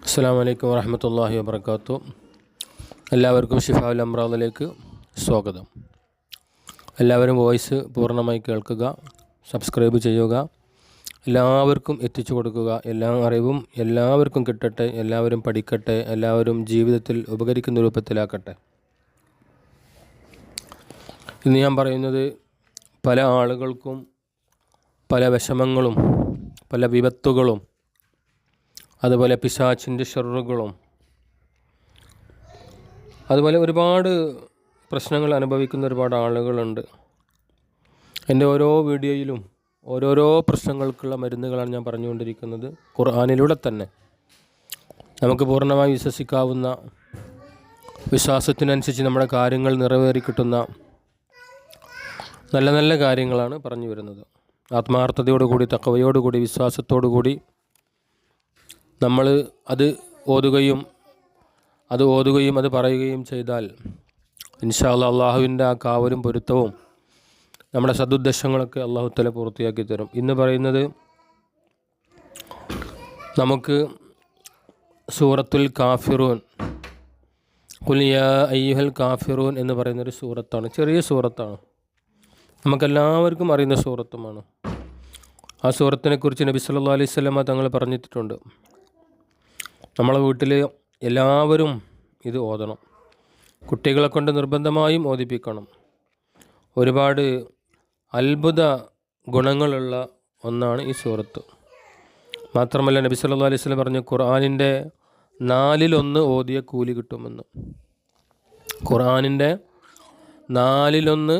അസ്സലാമു അലൈക്കും വറഹ്മത്തുള്ളാഹി വബറകാതുഹു. എല്ലാവർക്കും ഷിഫാഉൽ അംറാദിലേക്ക് സ്വാഗതം. എല്ലാവരും വോയിസ് പൂർണ്ണമായി കേൾക്കുക, സബ്സ്ക്രൈബ് ചെയ്യുക, എല്ലാവർക്കും എത്തിച്ചു കൊടുക്കുക. എല്ലാ അറിവും എല്ലാവർക്കും കിട്ടട്ടെ, എല്ലാവരും പഠിക്കട്ടെ, എല്ലാവരും ജീവിതത്തിൽ ഉപകരിക്കുന്ന രൂപത്തിലാക്കട്ടെ. ഇന്ന് ഞാൻ പറയുന്നത് പല ആളുകൾക്കും പല വിഷമങ്ങളും പല വിപത്തുകളും അതുപോലെ പിശാചിൻ്റെ ഷർറുകളും അതുപോലെ ഒരുപാട് പ്രശ്നങ്ങൾ അനുഭവിക്കുന്ന ഒരുപാട് ആളുകളുണ്ട്. എൻ്റെ ഓരോ വീഡിയോയിലും ഓരോരോ പ്രശ്നങ്ങൾക്കുള്ള മരുന്നുകളാണ് ഞാൻ പറഞ്ഞുകൊണ്ടിരിക്കുന്നത്. ഖുർആനിലൂടെ തന്നെ നമുക്ക് പൂർണ്ണമായി വിശ്വസിക്കാവുന്ന, വിശ്വാസത്തിനനുസരിച്ച് നമ്മുടെ കാര്യങ്ങൾ നിറവേറി കിട്ടുന്ന നല്ല നല്ല കാര്യങ്ങളാണ് പറഞ്ഞു വരുന്നത്. ആത്മാർത്ഥതയോടുകൂടി, തഖ്വയോടുകൂടി, വിശ്വാസത്തോടുകൂടി നമ്മൾ അത് ഓതുകയും അത് പറയുകയും ചെയ്താൽ ഇൻഷാ അല്ലാഹ് അള്ളാഹുവിൻ്റെ ആ കാവലും പൊരുത്തവും നമ്മുടെ സദുദ്ദേശങ്ങളൊക്കെ അള്ളാഹു തആല പൂർത്തിയാക്കി തരും. ഇന്ന് പറയുന്നത് നമുക്ക് സൂറത്തുൽ കാഫിറൂൻ, ഖുൽ യാ അയ്യുഹൽ കാഫിറൂൻ എന്ന് പറയുന്നൊരു സൂറത്താണ്. ചെറിയ സൂറത്താണ്, നമുക്കെല്ലാവർക്കും അറിയുന്ന സൂറത്തുമാണ്. ആ സൂറത്തിനെക്കുറിച്ച് നബി സല്ലല്ലാഹു അലൈഹി വസല്ലമ തങ്ങൾ പറഞ്ഞിട്ടുണ്ട്. നമ്മളെ വീട്ടിൽ എല്ലാവരും ഇത് ഓതണം. കുട്ടികളെ കൊണ്ട് നിർബന്ധമായും ഓതിപ്പിക്കണം. ഒരുപാട് അത്ഭുത ഗുണങ്ങളുള്ള ഒന്നാണ് ഈ സൂറത്ത്. മാത്രമല്ല നബി സല്ലല്ലാഹു അലൈഹി വസല്ലം പറഞ്ഞു, ഖുർആനിൻ്റെ 1/4 ഓതിയ കൂലി കിട്ടുമെന്ന്. ഖുർആനിൻ്റെ 1/4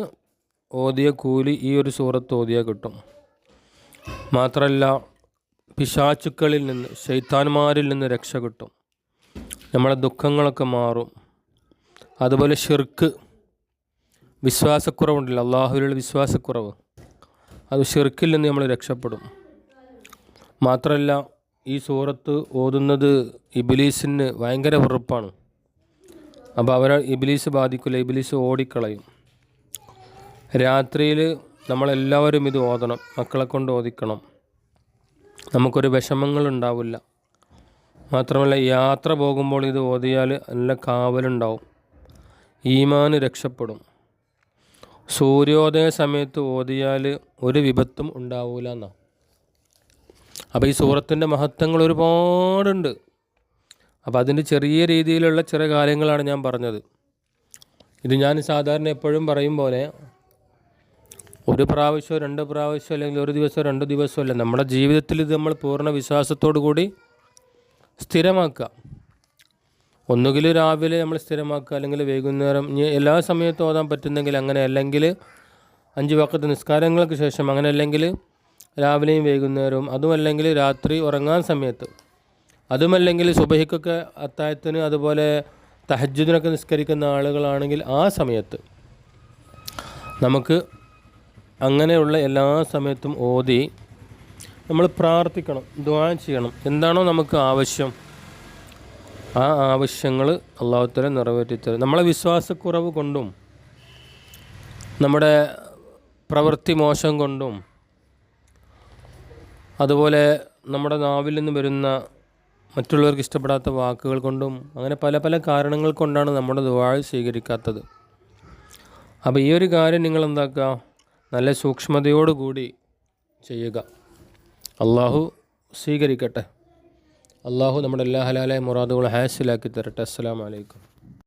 ഓതിയ കൂലി ഈ ഒരു സൂറത്ത് ഓതിയാൽ കിട്ടും. മാത്രമല്ല പിശാചുക്കളിൽ നിന്ന്, ശൈത്താന്മാരിൽ നിന്ന് രക്ഷ കിട്ടും. നമ്മളെ ദുഃഖങ്ങളൊക്കെ മാറും. അതുപോലെ ഷിർക്ക്, വിശ്വാസക്കുറവുണ്ടല്ലോ, അള്ളാഹുവിലുള്ള വിശ്വാസക്കുറവ്, അത് ഷിർക്കിൽ നിന്ന് നമ്മൾ രക്ഷപ്പെടും. മാത്രമല്ല ഈ സൂറത്ത് ഓതുന്നത് ഇബ്ലീസിന് ഭയങ്കര വെറുപ്പാണ്. അപ്പോൾ ഇബ്ലീസ് ബാധിക്കില്ല, ഇബ്ലീസ് ഓടിക്കളയും. രാത്രിയിൽ നമ്മളെല്ലാവരും ഇത് ഓതണം, മക്കളെ കൊണ്ട് ഓതിക്കണം. നമുക്കൊരു വിഷമങ്ങളുണ്ടാവില്ല. മാത്രമല്ല യാത്ര പോകുമ്പോൾ ഇത് ഓതിയാൽ നല്ല കാവലുണ്ടാവും, ഈമാൻ രക്ഷപ്പെടും. സൂര്യോദയ സമയത്ത് ഓതിയാൽ ഒരു വിപത്തും ഉണ്ടാവില്ല എന്നാണ്. അപ്പോൾ ഈ സൂറത്തിൻ്റെ മഹത്വങ്ങൾ ഒരുപാടുണ്ട്. അപ്പോൾ അതിൻ്റെ ചെറിയ രീതിയിലുള്ള ചില കാര്യങ്ങളാണ് ഞാൻ പറഞ്ഞത്. ഇത് ഞാൻ സാധാരണ എപ്പോഴും പറയും പോലെ ഒരു പ്രാവശ്യമോ 2 പ്രാവശ്യമോ അല്ലെങ്കിൽ ഒരു ദിവസമോ 2 ദിവസമോ അല്ല, നമ്മുടെ ജീവിതത്തിൽ ഇത് നമ്മൾ പൂർണ്ണ വിശ്വാസത്തോടു കൂടി സ്ഥിരമാക്കുക. ഒന്നുകിൽ രാവിലെ നമ്മൾ സ്ഥിരമാക്കുക, അല്ലെങ്കിൽ വൈകുന്നേരം, എല്ലാ സമയത്തും ഓതാൻ പറ്റുന്നെങ്കിൽ അങ്ങനെ, അല്ലെങ്കിൽ 5 വഖത്ത് നിസ്കാരങ്ങൾക്ക് ശേഷം, അങ്ങനെ അല്ലെങ്കിൽ രാവിലെയും വൈകുന്നേരവും, അതുമല്ലെങ്കിൽ രാത്രി ഉറങ്ങാൻ സമയത്ത്, അതുമല്ലെങ്കിൽ സുബഹിക്കൊക്കെ അത്താഴത്തിന് അതുപോലെ തഹജ്ജുദിനൊക്കെ നിസ്കരിക്കുന്ന ആളുകളാണെങ്കിൽ ആ സമയത്ത് നമുക്ക് അങ്ങനെയുള്ള എല്ലാ സമയത്തും ഓതി നമ്മൾ പ്രാർത്ഥിക്കണം, ദുആ ചെയ്യണം. എന്താണോ നമുക്ക് ആവശ്യം ആ ആവശ്യങ്ങൾ അല്ലാഹു തആല നിറവേറ്റിത്തരും. നമ്മളെ വിശ്വാസക്കുറവ് കൊണ്ടും നമ്മുടെ പ്രവൃത്തി മോശം കൊണ്ടും അതുപോലെ നമ്മുടെ നാവിൽ നിന്ന് വരുന്ന മറ്റുള്ളവർക്ക് ഇഷ്ടപ്പെടാത്ത വാക്കുകൾ കൊണ്ടും അങ്ങനെ പല പല കാരണങ്ങൾ കൊണ്ടാണ് നമ്മുടെ ദുആ സ്വീകരിക്കാത്തത്. അപ്പോൾ ഈ ഒരു കാര്യം നിങ്ങൾ എന്താക്കുക, നല്ല സൂക്ഷ്മതയോടുകൂടി ചെയ്യുക. അള്ളാഹു സ്വീകരിക്കട്ടെ. അള്ളാഹു നമ്മുടെ എല്ലാ ഹലാലായ മുറാദുകൾ ഹാസിലാക്കി തരട്ടെ. അസ്സലാമു അലൈക്കും.